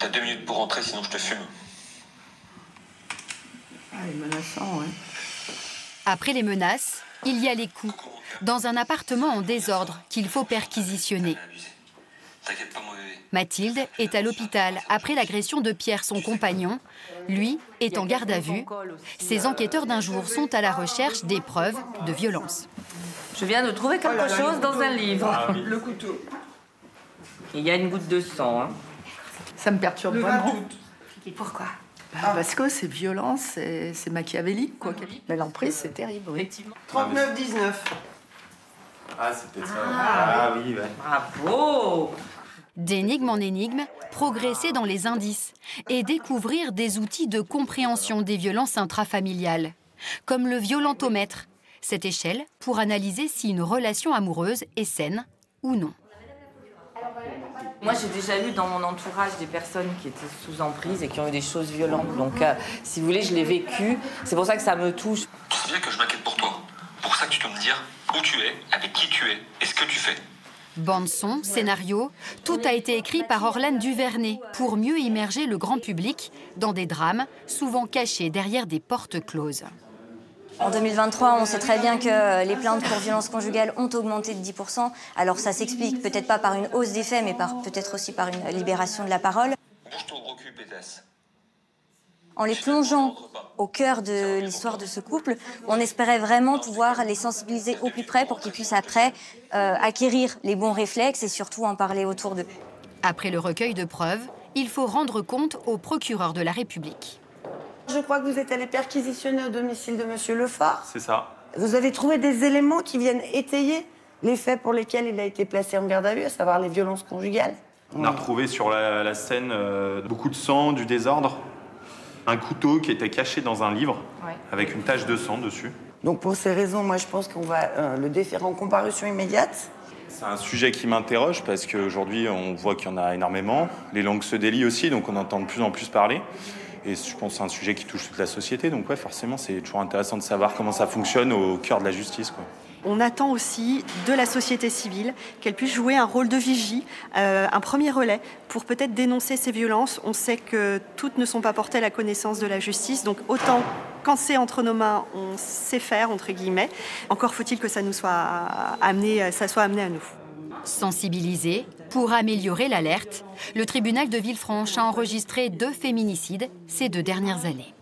T'as 2 minutes pour rentrer, sinon je te fume. Ah, il est menaçant, ouais. Après les menaces, il y a les coups, dans un appartement en désordre qu'il faut perquisitionner. T'inquiète pas, mon bébé. Mathilde est à l'hôpital après l'agression de Pierre, son compagnon. Lui est en garde à vue. Ces enquêteurs d'un jour sont à la recherche des preuves de violence. Je viens de trouver quelque chose dans un livre. Ah, oui. Le couteau. Il y a une goutte de sang. Hein. Ça me perturbe vraiment. Pourquoi? Parce que c'est violent, c'est machiavélique, quoi. Mais l'emprise, c'est terrible, oui. 39-19. Ah, c'est peut-être ça. Ah oui, ouais. Bravo! D'énigme en énigme, progresser dans les indices et découvrir des outils de compréhension des violences intrafamiliales, comme le violentomètre, cette échelle pour analyser si une relation amoureuse est saine ou non. Moi, j'ai déjà eu dans mon entourage des personnes qui étaient sous emprise et qui ont eu des choses violentes. Donc, si vous voulez, je l'ai vécu. C'est pour ça que ça me touche. Tu sais bien que je m'inquiète pour toi. Pour ça que tu dois me dire où tu es, avec qui tu es et ce que tu fais. Bande-son, scénario, tout a été écrit par Orlane Duvernay pour mieux immerger le grand public dans des drames souvent cachés derrière des portes closes. En 2023, on sait très bien que les plaintes pour violences conjugales ont augmenté de 10%. Alors ça s'explique peut-être pas par une hausse des faits, mais peut-être aussi par une libération de la parole. Bouge-toi au gros cul, pétasse. En les plongeant au cœur de l'histoire de ce couple, on espérait vraiment pouvoir les sensibiliser au plus près pour qu'ils puissent après acquérir les bons réflexes et surtout en parler autour d'eux. Après le recueil de preuves, il faut rendre compte au procureur de la République. Je crois que vous êtes allé perquisitionner au domicile de Monsieur Lefort. C'est ça. Vous avez trouvé des éléments qui viennent étayer les faits pour lesquels il a été placé en garde à vue, à savoir les violences conjugales. On a retrouvé sur la scène beaucoup de sang, du désordre, un couteau qui était caché dans un livre, avec une tache de sang dessus. Donc pour ces raisons, moi je pense qu'on va le déférer en comparution immédiate. C'est un sujet qui m'interroge parce qu'aujourd'hui on voit qu'il y en a énormément. Les langues se délient aussi, donc on entend de plus en plus parler. Et je pense que c'est un sujet qui touche toute la société, donc ouais, forcément c'est toujours intéressant de savoir comment ça fonctionne au cœur de la justice, quoi. On attend aussi de la société civile qu'elle puisse jouer un rôle de vigie, un premier relais pour peut-être dénoncer ces violences. On sait que toutes ne sont pas portées à la connaissance de la justice, donc autant quand c'est entre nos mains, on sait faire, entre guillemets. Encore faut-il que ça soit amené à nous. Sensibiliser pour améliorer l'alerte, le tribunal de Villefranche a enregistré 2 féminicides ces 2 dernières années.